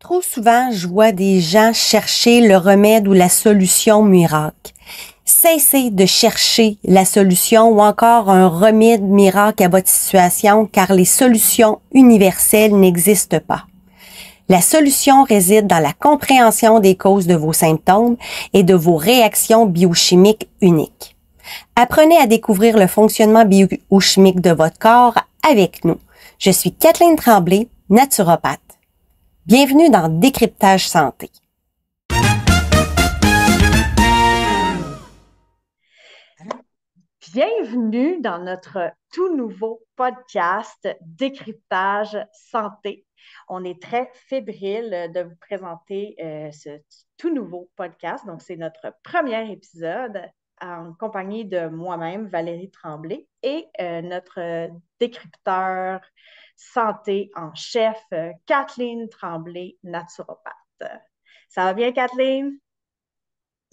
Trop souvent, je vois des gens chercher le remède ou la solution miracle. Cessez de chercher la solution ou encore un remède miracle à votre situation car les solutions universelles n'existent pas. La solution réside dans la compréhension des causes de vos symptômes et de vos réactions biochimiques uniques. Apprenez à découvrir le fonctionnement biochimique de votre corps avec nous. Je suis Kathleen Tremblay, naturopathe. Bienvenue dans Décryptage Santé. Bienvenue dans notre tout nouveau podcast Décryptage Santé. On est très fébrile de vous présenter ce tout nouveau podcast. Donc, c'est notre premier épisode en compagnie de moi-même, Valérie Tremblay, et notre décrypteur santé en chef, Kathleen Tremblay, naturopathe. Ça va bien, Kathleen?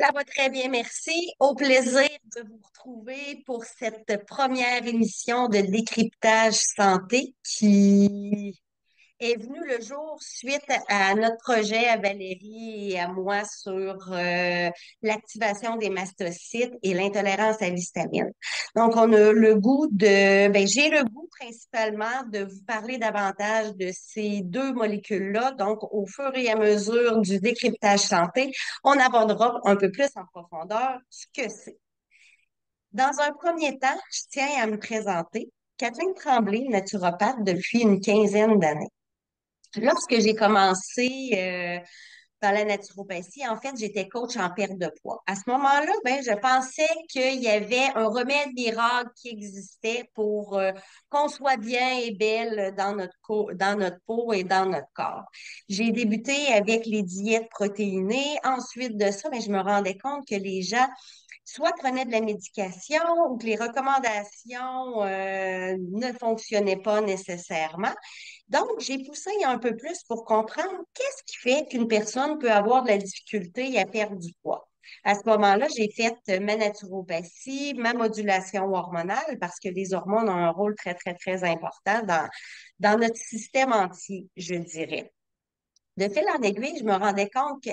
Ça va très bien, merci. Au plaisir de vous retrouver pour cette première émission de Décryptage Santé qui est venue le jour suite à notre projet à Valérie et à moi sur l'activation des mastocytes et l'intolérance à l'histamine. Donc, on a le goût j'ai le goût principalement de vous parler davantage de ces deux molécules-là. Donc, au fur et à mesure du décryptage santé, on abordera un peu plus en profondeur ce que c'est. Dans un premier temps, je tiens à me présenter. Catherine Tremblay, naturopathe depuis une quinzaine d'années. Lorsque j'ai commencé dans la naturopathie, en fait, j'étais coach en perte de poids. À ce moment-là, je pensais qu'il y avait un remède miracle qui existait pour qu'on soit bien et belle dans notre peau et dans notre corps. J'ai débuté avec les diètes protéinées. Ensuite de ça, je me rendais compte que les gens soit prenaient de la médication ou que les recommandations ne fonctionnaient pas nécessairement. Donc, j'ai poussé un peu plus pour comprendre qu'est-ce qui fait qu'une personne peut avoir de la difficulté à perdre du poids. À ce moment-là, j'ai fait ma naturopathie, ma modulation hormonale, parce que les hormones ont un rôle très, très, très important dans notre système entier, je dirais. De fil en aiguille, je me rendais compte que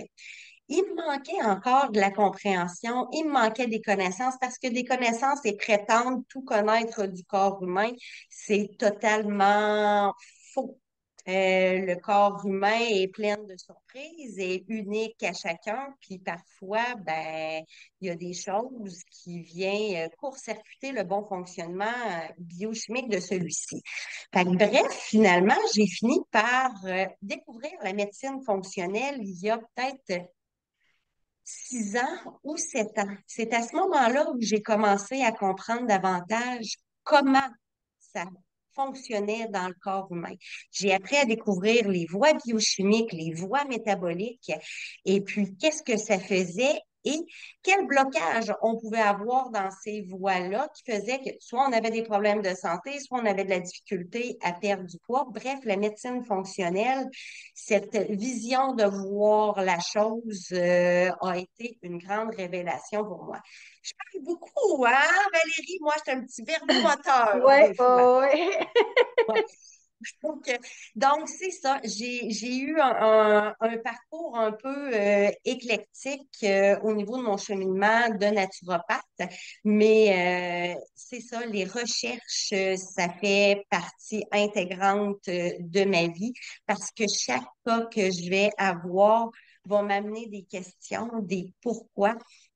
il me manquait encore de la compréhension, il me manquait des connaissances parce que des connaissances et prétendre tout connaître du corps humain, c'est totalement faux. Le corps humain est plein de surprises et unique à chacun, puis parfois, il y a des choses qui viennent court-circuiter le bon fonctionnement biochimique de celui-ci. Fait que, bref, finalement, j'ai fini par découvrir la médecine fonctionnelle il y a peut-être 6 ans ou 7 ans. C'est à ce moment-là où j'ai commencé à comprendre davantage comment ça fonctionnait dans le corps humain. J'ai appris à découvrir les voies biochimiques, les voies métaboliques, et puis qu'est-ce que ça faisait et quel blocage on pouvait avoir dans ces voies-là qui faisait que soit on avait des problèmes de santé, soit on avait de la difficulté à perdre du poids. Bref, la médecine fonctionnelle, cette vision de voir la chose a été une grande révélation pour moi. Je parle beaucoup, hein, Valérie? Moi, je suis un petit verbomoteur Oui, des fois. oui. Ouais. Donc, donc, c'est ça. J'ai eu un parcours un peu éclectique au niveau de mon cheminement de naturopathe, mais c'est ça, les recherches, ça fait partie intégrante de ma vie parce que chaque cas que je vais avoir va m'amener des questions, des pourquoi.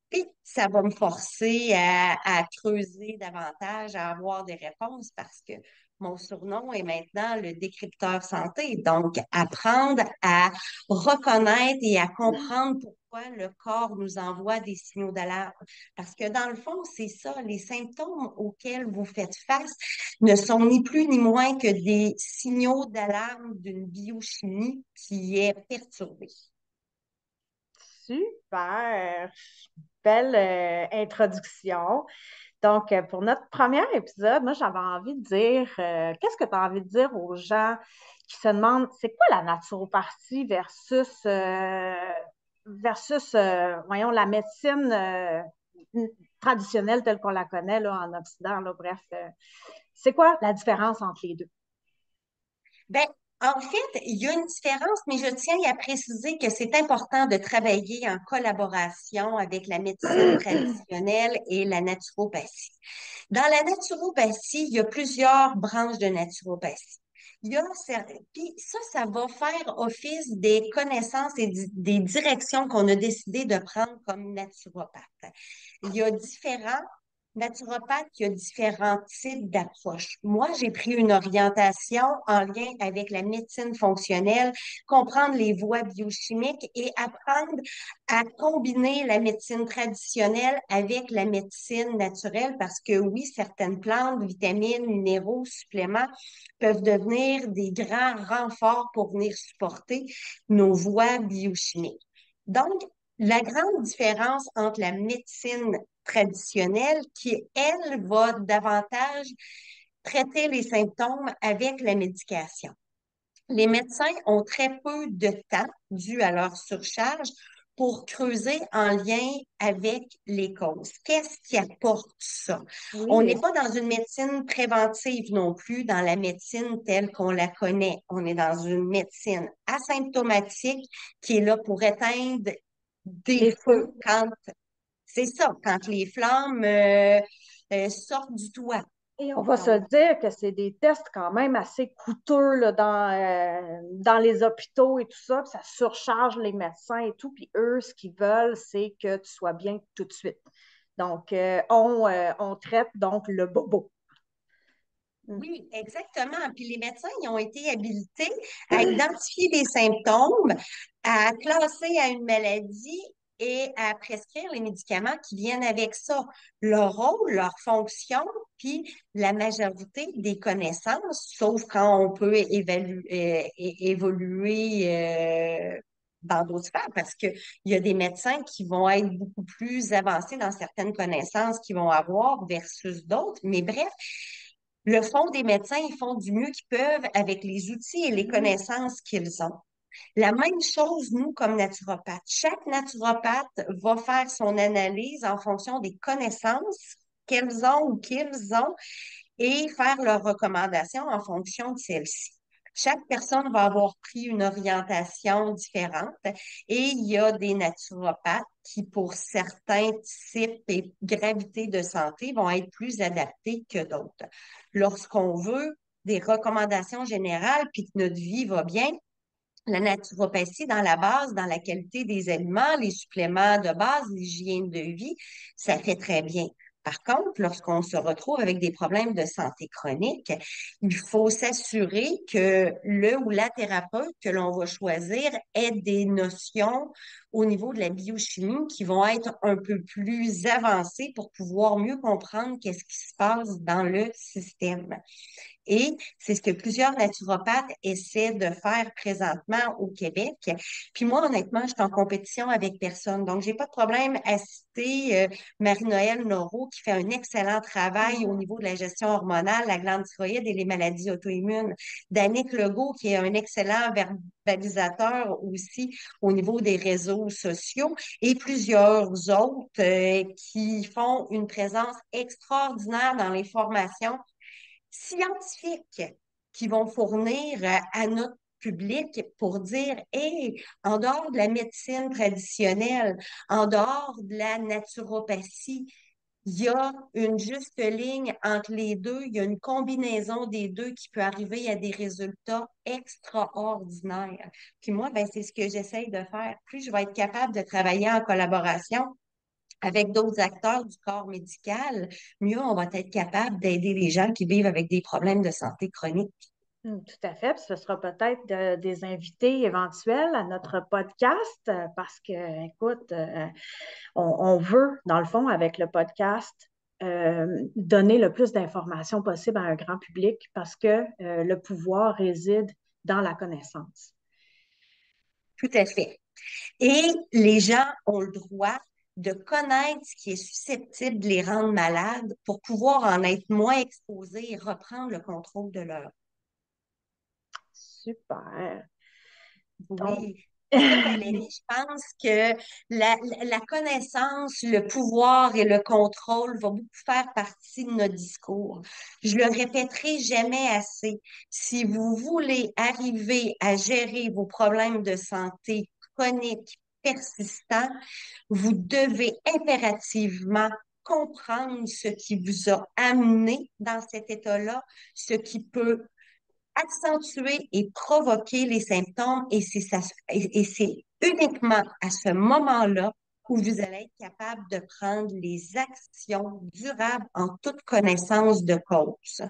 Puis, ça va me forcer à creuser davantage, à avoir des réponses parce que mon surnom est maintenant le décrypteur santé. Donc, apprendre à reconnaître et à comprendre pourquoi le corps nous envoie des signaux d'alarme. Parce que dans le fond, c'est ça, les symptômes auxquels vous faites face ne sont ni plus ni moins que des signaux d'alarme d'une biochimie qui est perturbée. Super. Belle introduction. Donc, pour notre premier épisode, moi, j'avais envie de dire, qu'est-ce que tu as envie de dire aux gens qui se demandent, c'est quoi la naturopathie versus voyons, la médecine traditionnelle telle qu'on la connaît là, en Occident, là, bref, c'est quoi la différence entre les deux? En fait, il y a une différence, mais je tiens à préciser que c'est important de travailler en collaboration avec la médecine traditionnelle et la naturopathie. Dans la naturopathie, il y a plusieurs branches de naturopathie. Il y a, puis ça va faire office des connaissances et des directions qu'on a décidé de prendre comme naturopathe. Il y a différents naturopathes, il y a différents types d'approches. Moi, j'ai pris une orientation en lien avec la médecine fonctionnelle, comprendre les voies biochimiques et apprendre à combiner la médecine traditionnelle avec la médecine naturelle parce que oui, certaines plantes, vitamines, minéraux, suppléments peuvent devenir des grands renforts pour venir supporter nos voies biochimiques. Donc, la grande différence entre la médecine traditionnelle qui, elle, va davantage traiter les symptômes avec la médication. Les médecins ont très peu de temps dû à leur surcharge pour creuser en lien avec les causes. Qu'est-ce qui apporte ça? On Oui, n'est pas dans une médecine préventive non plus, dans la médecine telle qu'on la connaît. On est dans une médecine asymptomatique qui est là pour éteindre des les feux feux. quand c'est ça, quand les flammes sortent du toit. Et on va se Donc, dire que c'est des tests quand même assez coûteux là, dans les hôpitaux et tout ça, puis ça surcharge les médecins et tout, puis eux, ce qu'ils veulent, c'est que tu sois bien tout de suite. Donc, on traite donc le bobo. oui, exactement. Puis les médecins, ils ont été habilités à identifier des symptômes, à classer à une maladie et à prescrire les médicaments qui viennent avec ça. Leur rôle, leur fonction, puis la majorité des connaissances, sauf quand on peut évoluer dans d'autres sphères, parce qu'il y a des médecins qui vont être beaucoup plus avancés dans certaines connaissances qu'ils vont avoir versus d'autres. Mais bref, le fond des médecins, ils font du mieux qu'ils peuvent avec les outils et les connaissances qu'ils ont. La même chose, nous, comme naturopathes. Chaque naturopathe va faire son analyse en fonction des connaissances qu'elles ont ou qu'ils ont et faire leurs recommandations en fonction de celles-ci. Chaque personne va avoir pris une orientation différente et il y a des naturopathes qui, pour certains types et gravités de santé, vont être plus adaptés que d'autres. Lorsqu'on veut des recommandations générales puis que notre vie va bien, la naturopathie dans la base, dans la qualité des aliments, les suppléments de base, l'hygiène de vie, ça fait très bien. Par contre, lorsqu'on se retrouve avec des problèmes de santé chronique, il faut s'assurer que le ou la thérapeute que l'on va choisir ait des notions au niveau de la biochimie qui vont être un peu plus avancées pour pouvoir mieux comprendre qu'est-ce qui se passe dans le système. Et c'est ce que plusieurs naturopathes essaient de faire présentement au Québec. Puis moi, honnêtement, je suis en compétition avec personne. Donc, j'ai pas de problème à citer Marie-Noëlle Noro qui fait un excellent travail au Mhm. niveau de la gestion hormonale, la glande thyroïde et les maladies auto-immunes. Danick Legault qui est un excellent verbalisateur aussi au niveau des réseaux sociaux et plusieurs autres qui font une présence extraordinaire dans les formations scientifiques qui vont fournir à notre public pour dire, hey, en dehors de la médecine traditionnelle, en dehors de la naturopathie, il y a une juste ligne entre les deux, il y a une combinaison des deux qui peut arriver à des résultats extraordinaires. Puis moi, ben, c'est ce que j'essaye de faire. Plus je vais être capable de travailler en collaboration avec d'autres acteurs du corps médical, mieux on va être capable d'aider les gens qui vivent avec des problèmes de santé chronique. Tout à fait. Puis ce sera peut-être des invités éventuels à notre podcast parce que, écoute, on veut, dans le fond, avec le podcast, donner le plus d'informations possible à un grand public parce que le pouvoir réside dans la connaissance. Tout à fait. Et les gens ont le droit de connaître ce qui est susceptible de les rendre malades pour pouvoir en être moins exposés et reprendre le contrôle de leur. Super. Donc, Oui. Ça, Valérie, je pense que la connaissance, le pouvoir et le contrôle vont beaucoup faire partie de notre discours. Je le répéterai jamais assez. Si vous voulez arriver à gérer vos problèmes de santé chroniques persistants, vous devez impérativement comprendre ce qui vous a amené dans cet état-là, ce qui peut accentuer et provoquer les symptômes et c'est uniquement à ce moment-là où vous allez être capable de prendre les actions durables en toute connaissance de cause.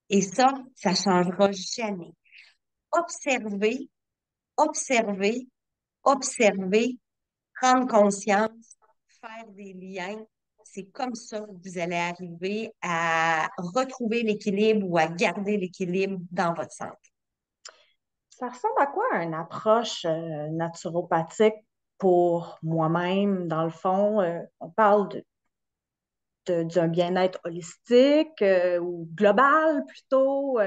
Et ça changera jamais. Observer, observer, observer, prendre conscience, faire des liens. C'est comme ça que vous allez arriver à retrouver l'équilibre ou à garder l'équilibre dans votre santé. Ça ressemble à quoi une approche naturopathique pour moi-même, dans le fond? On parle d'un bien-être holistique ou global plutôt.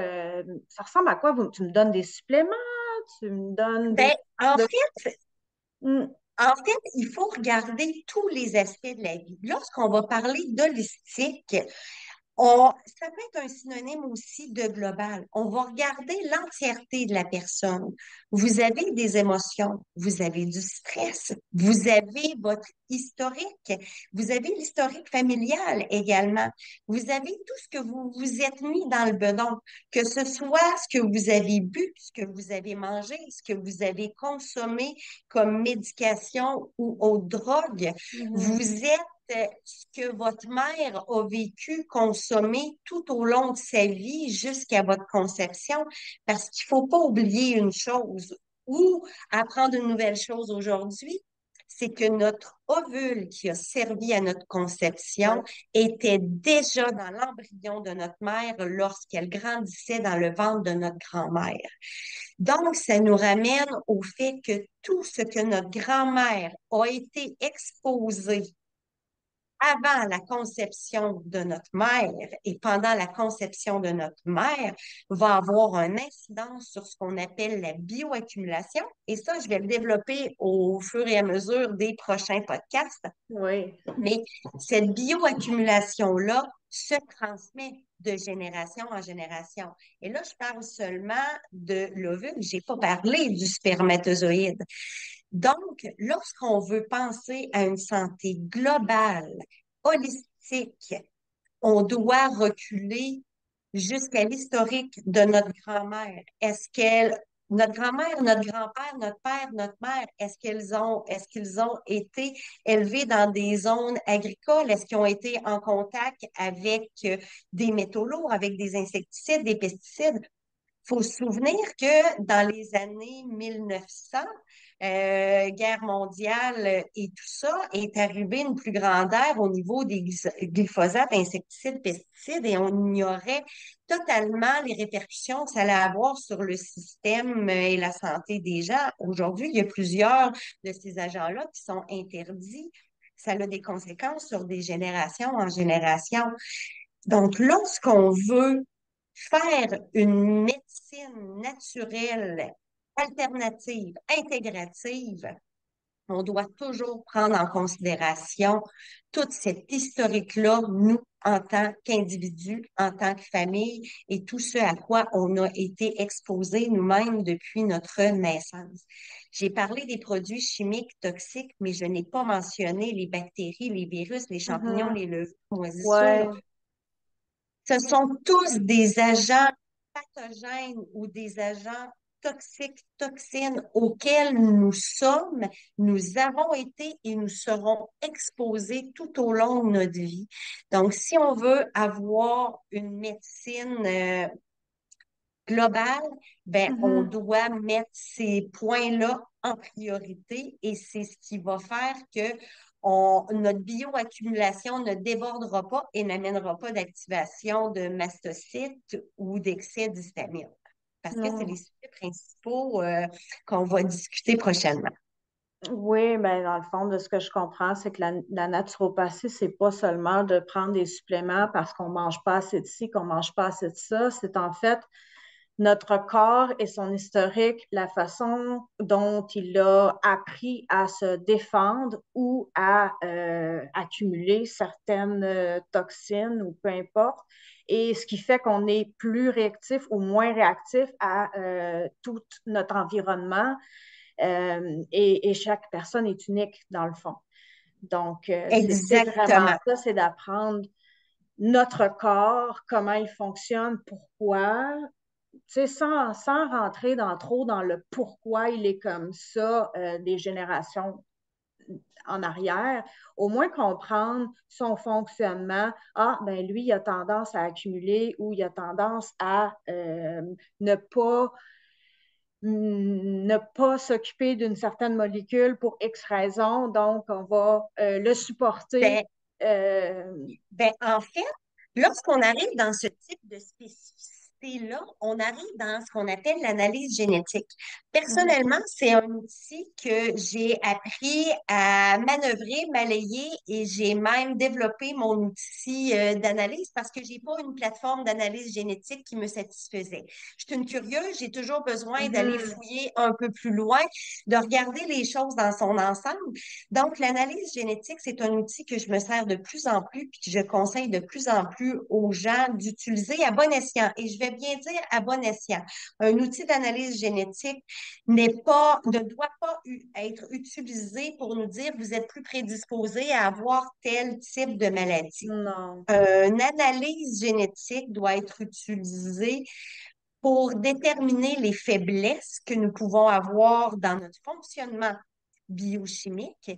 Ça ressemble à quoi? Tu me donnes des suppléments? Tu me donnes des... Ben, Hmm. en fait, il faut regarder tous les aspects de la vie. Lorsqu'on va parler d'holistique, ça peut être un synonyme aussi de global. On va regarder l'entièreté de la personne. Vous avez des émotions, vous avez du stress, vous avez votre historique, vous avez l'historique familial également. Vous avez tout ce que vous vous êtes mis dans le bedon, que ce soit ce que vous avez bu, ce que vous avez mangé, ce que vous avez consommé comme médication ou autre drogue. Mhm. Vous êtes ce que votre mère a vécu, consommé tout au long de sa vie jusqu'à votre conception, parce qu'il faut pas oublier une chose ou apprendre une nouvelle chose aujourd'hui, c'est que notre ovule qui a servi à notre conception Ouais. était déjà dans l'embryon de notre mère lorsqu'elle grandissait dans le ventre de notre grand-mère. Donc, ça nous ramène au fait que tout ce que notre grand-mère a été exposé avant la conception de notre mère et pendant la conception de notre mère va avoir un incidence sur ce qu'on appelle la bioaccumulation. Et ça, je vais le développer au fur et à mesure des prochains podcasts. Oui. Mais cette bioaccumulation-là se transmet de génération en génération. Et là, je parle seulement de l'ovule. Je n'ai pas parlé du spermatozoïde. Donc, lorsqu'on veut penser à une santé globale, holistique, on doit reculer jusqu'à l'historique de notre grand-mère. Notre grand-mère, notre grand-père, notre père, notre mère, est-ce qu'ils ont été élevés dans des zones agricoles? Est-ce qu'ils ont été en contact avec des métaux lourds, avec des insecticides, des pesticides? Faut se souvenir que dans les années 1900, guerre mondiale et tout ça, est arrivé une plus grande ère au niveau des glyphosates, insecticides, pesticides, et on ignorait totalement les répercussions que ça allait avoir sur le système et la santé des gens. Aujourd'hui, il y a plusieurs de ces agents-là qui sont interdits. Ça a des conséquences sur des générations en générations. Donc, lorsqu'on veut faire une médecine naturelle, alternative, intégrative, on doit toujours prendre en considération toute cette historique-là, nous, en tant qu'individus, en tant que famille, et tout ce à quoi on a été exposés nous-mêmes depuis notre naissance. J'ai parlé des produits chimiques toxiques, mais je n'ai pas mentionné les bactéries, les virus, les champignons, Mhm. les levures, les moisissures. Ouais. Ce sont tous des agents pathogènes ou des agents toxiques, toxines auxquels nous avons été et nous serons exposés tout au long de notre vie. Donc, si on veut avoir une médecine globale, ben, on Mhm. doit mettre ces points-là en priorité et c'est ce qui va faire que notre bioaccumulation ne débordera pas et n'amènera pas d'activation de mastocytes ou d'excès d'histamine. Parce que c'est les Non. sujets principaux qu'on va discuter prochainement. Oui, mais dans le fond, de ce que je comprends, c'est que la naturopathie, c'est pas seulement de prendre des suppléments parce qu'on mange pas assez de ci, qu'on mange pas assez de ça. C'est en fait notre corps et son historique, la façon dont il a appris à se défendre ou à accumuler certaines toxines ou peu importe, et ce qui fait qu'on est plus réactif ou moins réactif à tout notre environnement. Et chaque personne est unique dans le fond. Donc, c'est vraiment Exactement. ça, c'est d'apprendre notre corps, comment il fonctionne, pourquoi, tu sais, sans rentrer trop dans le pourquoi il est comme ça des générations en arrière, au moins comprendre son fonctionnement. Ah, ben lui, il a tendance à accumuler ou il a tendance à ne pas s'occuper d'une certaine molécule pour X raison, donc on va le supporter. Ben, Euh, en fait, lorsqu'on arrive dans ce type de spécificité-là, on arrive dans ce qu'on appelle l'analyse génétique. mhm, Personnellement, c'est un outil que j'ai appris à manœuvrer, malayer et j'ai même développé mon outil d'analyse parce que j'ai pas une plateforme d'analyse génétique qui me satisfaisait. Je suis une curieuse, j'ai toujours besoin d'aller mhm. fouiller un peu plus loin, de regarder les choses dans son ensemble. Donc, l'analyse génétique, c'est un outil que je me sers de plus en plus, puis que je conseille de plus en plus aux gens d'utiliser à bon escient. Et je vais bien dire à bon escient. Un outil d'analyse génétique ne doit pas être utilisé pour nous dire vous êtes plus prédisposé à avoir tel type de maladie. Non, Une analyse génétique doit être utilisée pour déterminer les faiblesses que nous pouvons avoir dans notre fonctionnement biochimique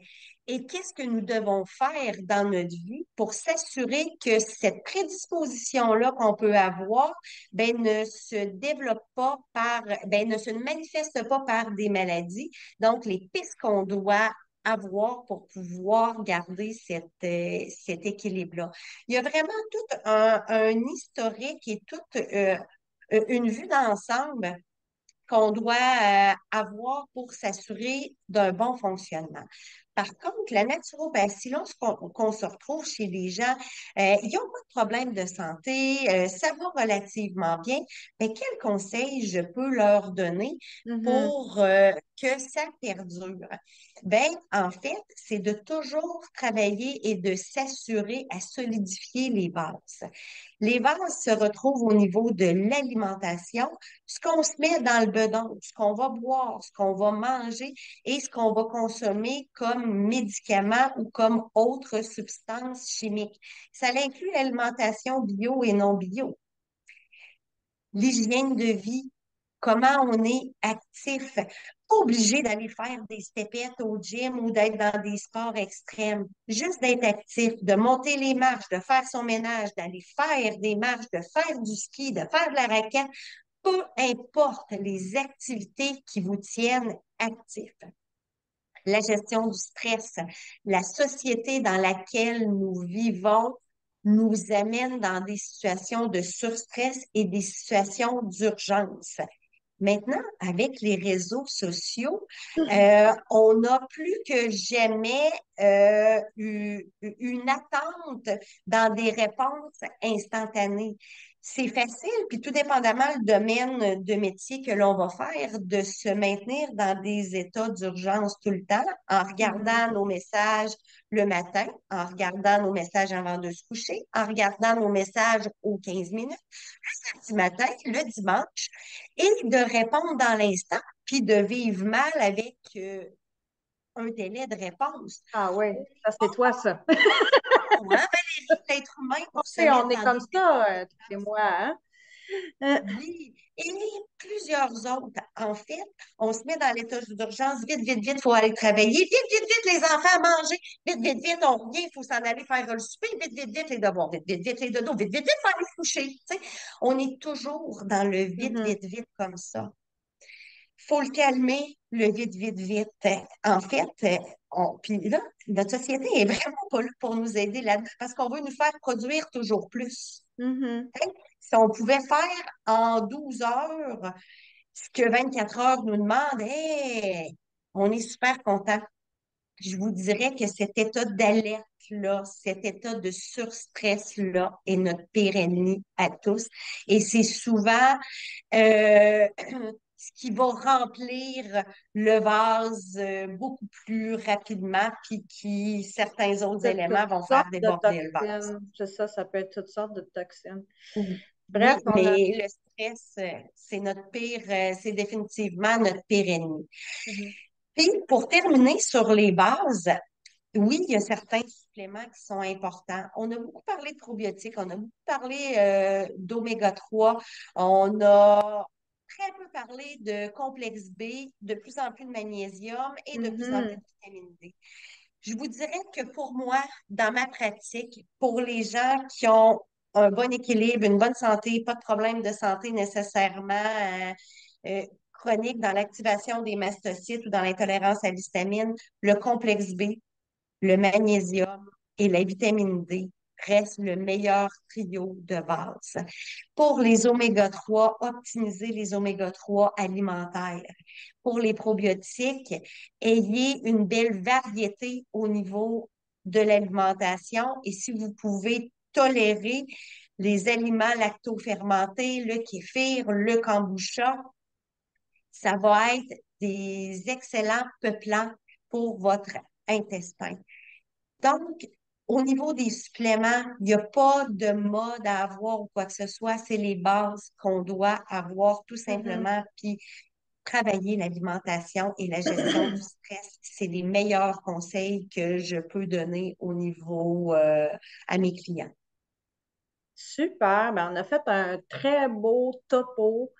et qu'est-ce que nous devons faire dans notre vie pour s'assurer que cette prédisposition-là qu'on peut avoir, ne se développe pas ne se manifeste pas par des maladies. Donc, les pistes qu'on doit avoir pour pouvoir garder cet équilibre-là. Il y a vraiment tout un historique et toute une vue d'ensemble qu'on doit avoir pour s'assurer d'un bon fonctionnement. Par contre, la naturopathie, lorsqu'on se retrouve chez les gens, ils n'ont pas de problème de santé, ça va relativement bien, mais quels conseils je peux leur donner mhm. pour que ça perdure? Ben, en fait, c'est de toujours travailler et de s'assurer à solidifier les bases. Les bases se retrouvent au niveau de l'alimentation, ce qu'on se met dans le bedon, ce qu'on va boire, ce qu'on va manger et ce qu'on va consommer comme médicaments ou comme autres substances chimiques. Ça inclut l'alimentation bio et non bio, l'hygiène de vie, comment on est actif. Pas obligé d'aller faire des stepettes au gym ou d'être dans des sports extrêmes. Juste d'être actif, de monter les marches, de faire son ménage, d'aller faire des marches, de faire du ski, de faire de la raquette, peu importe les activités qui vous tiennent actifs. La gestion du stress, la société dans laquelle nous vivons nous amène dans des situations de surstress et des situations d'urgence. Maintenant, avec les réseaux sociaux, on a plus que jamais une attente dans des réponses instantanées. C'est facile, puis tout dépendamment le domaine de métier que l'on va faire, de se maintenir dans des états d'urgence tout le temps, en regardant Mhm. nos messages le matin, en regardant nos messages avant de se coucher, en regardant nos messages aux 15 minutes, le samedi matin, le dimanche et de répondre dans l'instant, puis de vivre mal avec un délai de réponse. Ah oui, On ça n'est c'est toi, ça. pas bon, hein, Valérie, l'être humain, pour se Et on mettre est dans comme des états ça, tous les d'urgence. mois, hein? Euh, Oui, et plusieurs autres. En fait, on se met dans l'état d'urgence, vite, vite, vite, il faut aller travailler, vite, vite, vite, les enfants à manger, vite, vite, vite, on revient, il faut s'en aller faire le souper, vite, vite, vite, les devoirs, vite, vite, vite, les dodos, vite, vite, vite, faut aller se coucher. Tu sais. On est toujours dans le vite, mhm, vite, vite comme ça. Faut le calmer, le vite, vite, vite. En fait, puis là, notre société est vraiment pas là pour nous aider là parce qu'on veut nous faire produire toujours plus. mhm. Hein? Si on pouvait faire en 12 heures ce que 24 heures nous demandent, hey, on est super content. je vous dirais que cet état d'alerte-là, cet état de surstress-là est notre pire ennemi à tous. Et c'est souvent euh, ce qui va remplir le vase beaucoup plus rapidement, puis qui, certains autres De toutes éléments vont faire sortes de déborder le vase. toxines. C'est ça, ça peut être toutes sortes de toxines. Bref, Oui, on a. mais le stress, c'est notre pire, c'est définitivement notre pire ennemi. Mhm. Puis, pour terminer sur les bases, oui, il y a certains suppléments qui sont importants. On a beaucoup parlé de probiotiques, on a beaucoup parlé d'oméga 3, on a très peu parlé de complexe B, de plus en plus de magnésium et de plus en plus Mhm. de vitamine D. Je vous dirais que pour moi, dans ma pratique, pour les gens qui ont un bon équilibre, une bonne santé, pas de problème de santé nécessairement chronique dans l'activation des mastocytes ou dans l'intolérance à l'histamine, le complexe B, le magnésium et la vitamine D restent le meilleur trio de base. Pour les oméga 3, optimisez les oméga 3 alimentaires. Pour les probiotiques, ayez une belle variété au niveau de l'alimentation et si vous pouvez tolérer les aliments lactofermentés, le kéfir, le kombucha, ça va être des excellents peuplants pour votre intestin. Donc, au niveau des suppléments, il n'y a pas de mode à avoir ou quoi que ce soit. C'est les bases qu'on doit avoir tout Mhm. simplement. Puis, travailler l'alimentation et la gestion du stress, c'est les meilleurs conseils que je peux donner au niveau à mes clients. Super. Ben, on a fait un très beau topo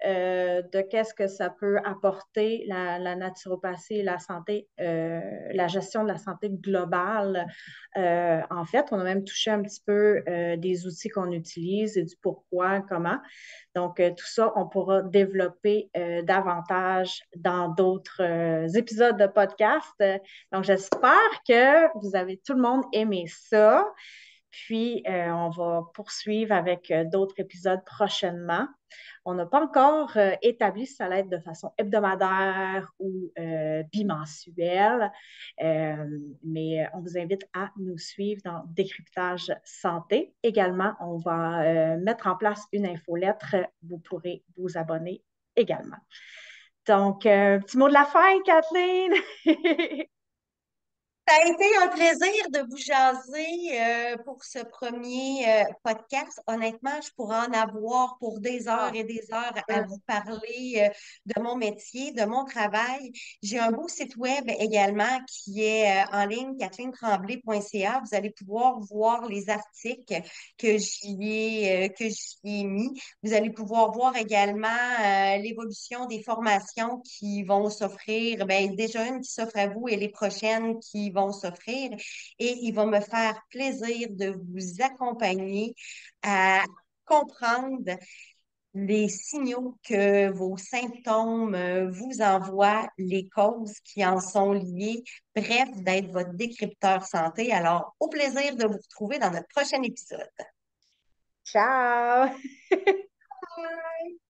de qu'est-ce que ça peut apporter la naturopathie et la santé, la gestion de la santé globale. En fait, on a même touché un petit peu des outils qu'on utilise et du pourquoi, comment. Donc, tout ça, on pourra développer davantage dans d'autres épisodes de podcast. Donc, j'espère que vous avez tout le monde aimé ça. Puis, on va poursuivre avec d'autres épisodes prochainement. On n'a pas encore établi si ça allait être de façon hebdomadaire ou bimensuelle, euh, mais on vous invite à nous suivre dans Décryptage Santé. Également, on va mettre en place une infolettre. Vous pourrez vous abonner également. Donc, petit mot de la fin, Kathleen. Ça a été un plaisir de vous jaser pour ce premier podcast. Honnêtement, je pourrais en avoir pour des heures Ah, et des heures à euh, vous parler de mon métier, de mon travail. J'ai un beau site web également qui est en ligne, kathleentremblay.ca. Vous allez pouvoir voir les articles que j'y ai mis. Vous allez pouvoir voir également l'évolution des formations qui vont s'offrir. Ben, déjà une qui s'offre à vous et les prochaines qui vont s'offrir. Et il va me faire plaisir de vous accompagner à comprendre les signaux que vos symptômes vous envoient, les causes qui en sont liées, bref, d'être votre décrypteur santé. Alors, au plaisir de vous retrouver dans notre prochain épisode. ciao!